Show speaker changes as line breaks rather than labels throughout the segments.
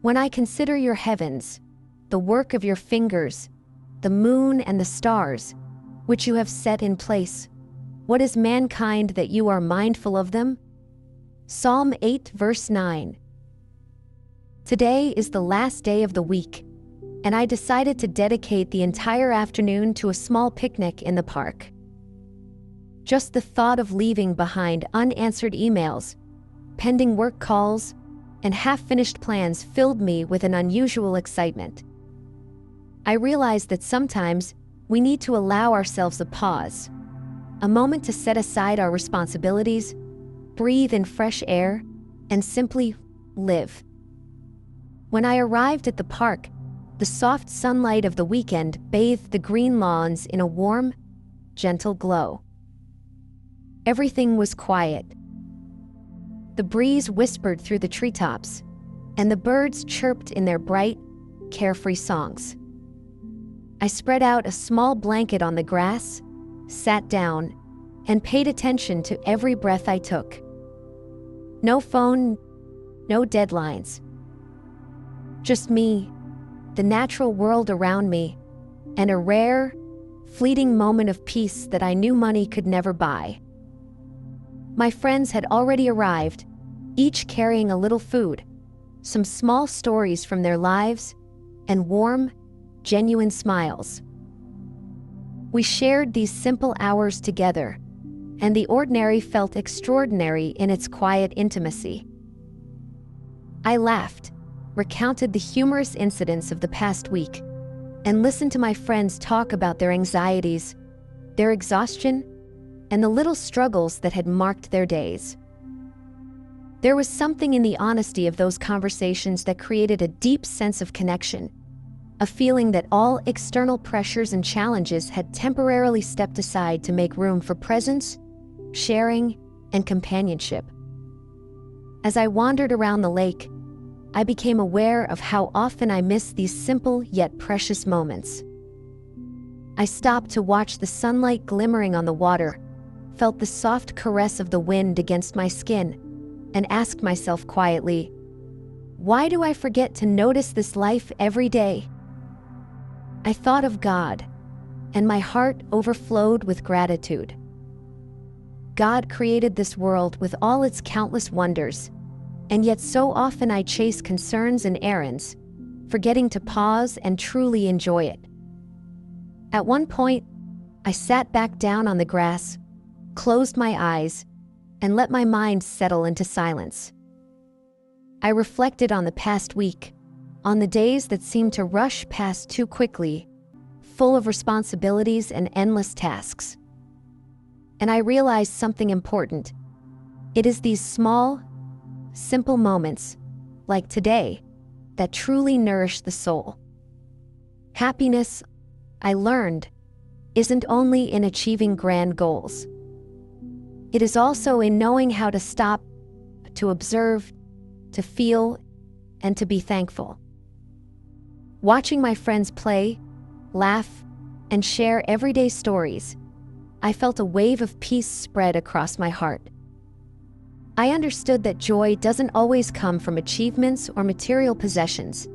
When I consider your heavens, the work of your fingers, the moon and the stars, which you have set in place, what is mankind that you are mindful of them? Psalm 8 verse 9. Today is the last day of the week, and I decided to dedicate the entire afternoon to a small picnic in the park. Just the thought of leaving behind unanswered emails, pending work calls, and half-finished plans filled me with an unusual excitement. I realized that sometimes we need to allow ourselves a pause, a moment to set aside our responsibilities, breathe in fresh air, and simply live. When I arrived at the park, the soft sunlight of the weekend bathed the green lawns in a warm, gentle glow. Everything was quiet. The breeze whispered through the treetops, and the birds chirped in their bright, carefree songs. I spread out a small blanket on the grass, sat down, and paid attention to every breath I took. No phone, no deadlines. Just me, the natural world around me, and a rare, fleeting moment of peace that I knew money could never buy. My friends had already arrived, each carrying a little food, some small stories from their lives, and warm, genuine smiles. We shared these simple hours together, and the ordinary felt extraordinary in its quiet intimacy. I laughed, recounted the humorous incidents of the past week, and listened to my friends talk about their anxieties, their exhaustion, and the little struggles that had marked their days. There was something in the honesty of those conversations that created a deep sense of connection, a feeling that all external pressures and challenges had temporarily stepped aside to make room for presence, sharing, and companionship. As I wandered around the lake, I became aware of how often I miss these simple yet precious moments. I stopped to watch the sunlight glimmering on the water, felt the soft caress of the wind against my skin, and asked myself quietly, why do I forget to notice this life every day? I thought of God, and my heart overflowed with gratitude. God created this world with all its countless wonders, and yet so often I chase concerns and errands, forgetting to pause and truly enjoy it. At one point, I sat back down on the grass, closed my eyes, and let my mind settle into silence. I reflected on the past week, on the days that seemed to rush past too quickly, full of responsibilities and endless tasks. And I realized something important. It is these small, simple moments, like today, that truly nourish the soul. Happiness, I learned, isn't only in achieving grand goals. It is also in knowing how to stop, to observe, to feel, and to be thankful. Watching my friends play, laugh, and share everyday stories, I felt a wave of peace spread across my heart. I understood that joy doesn't always come from achievements or material possessions,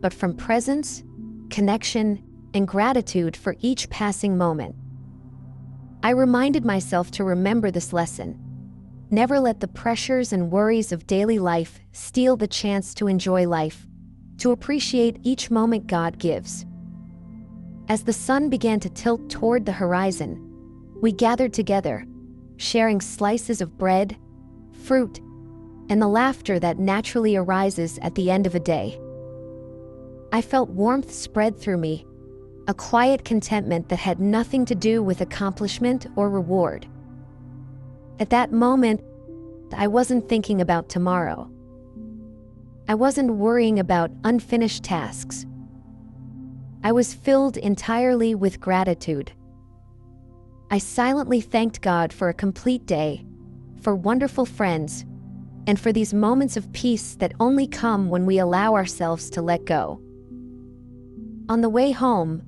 but from presence, connection, and gratitude for each passing moment. I reminded myself to remember this lesson. Never let the pressures and worries of daily life steal the chance to enjoy life, to appreciate each moment God gives. As the sun began to tilt toward the horizon, we gathered together, sharing slices of bread, fruit, and the laughter that naturally arises at the end of a day. I felt warmth spread through me, a quiet contentment that had nothing to do with accomplishment or reward. At that moment, I wasn't thinking about tomorrow. I wasn't worrying about unfinished tasks. I was filled entirely with gratitude. I silently thanked God for a complete day, for wonderful friends, and for these moments of peace that only come when we allow ourselves to let go. On the way home,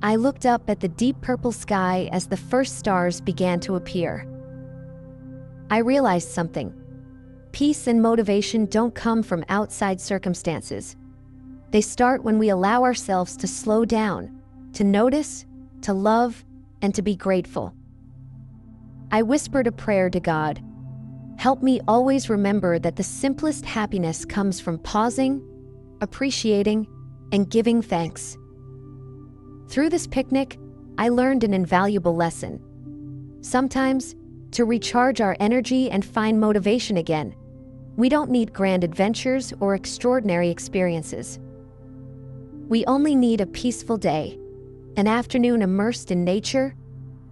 I looked up at the deep purple sky as the first stars began to appear. I realized something. Peace and motivation don't come from outside circumstances, They start when we allow ourselves to slow down, to notice, to love, and to be grateful. I whispered a prayer to God. Help me always remember that the simplest happiness comes from pausing, appreciating, and giving thanks. Through this picnic, I learned an invaluable lesson. Sometimes, to recharge our energy and find motivation again, we don't need grand adventures or extraordinary experiences. We only need a peaceful day, an afternoon immersed in nature,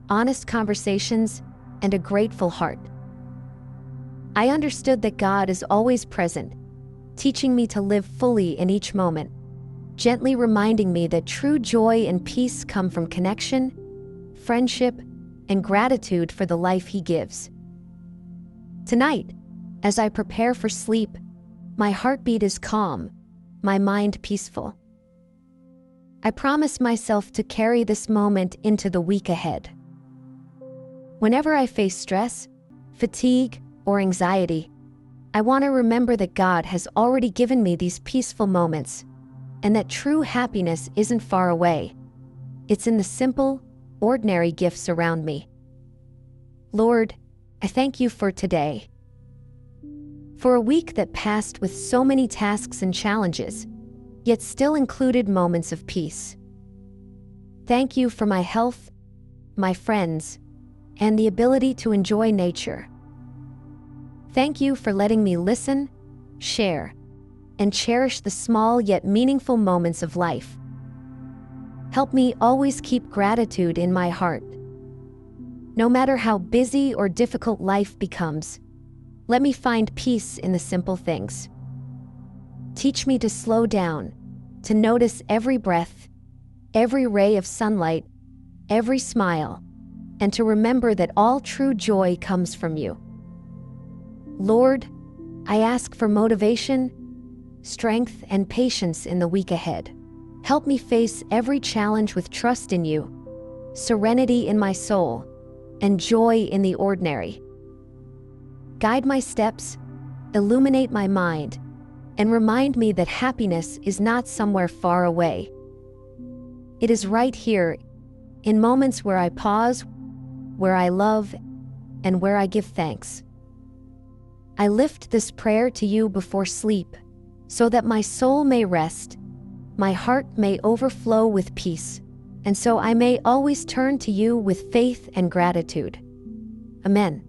honest conversations, and a grateful heart. I understood that God is always present, teaching me to live fully in each moment, gently reminding me that true joy and peace come from connection, friendship, and gratitude for the life He gives. Tonight, as I prepare for sleep, my heartbeat is calm, my mind peaceful. I promise myself to carry this moment into the week ahead. Whenever I face stress, fatigue, or anxiety, I want to remember that God has already given me these peaceful moments, and that true happiness isn't far away. It's in the simple, ordinary gifts around me. Lord, I thank You for today. For a week that passed with so many tasks and challenges, yet still included moments of peace. Thank You for my health, my friends, and the ability to enjoy nature. Thank You for letting me listen, share, and cherish the small yet meaningful moments of life. Help me always keep gratitude in my heart. No matter how busy or difficult life becomes, let me find peace in the simple things. Teach me to slow down, to notice every breath, every ray of sunlight, every smile, and to remember that all true joy comes from You. Lord, I ask for motivation, strength, and patience in the week ahead. Help me face every challenge with trust in You, serenity in my soul, and joy in the ordinary. Guide my steps, illuminate my mind, and remind me that happiness is not somewhere far away. It is right here, in moments where I pause, where I love, and where I give thanks. I lift this prayer to You before sleep, so that my soul may rest, my heart may overflow with peace, and so I may always turn to You with faith and gratitude. Amen.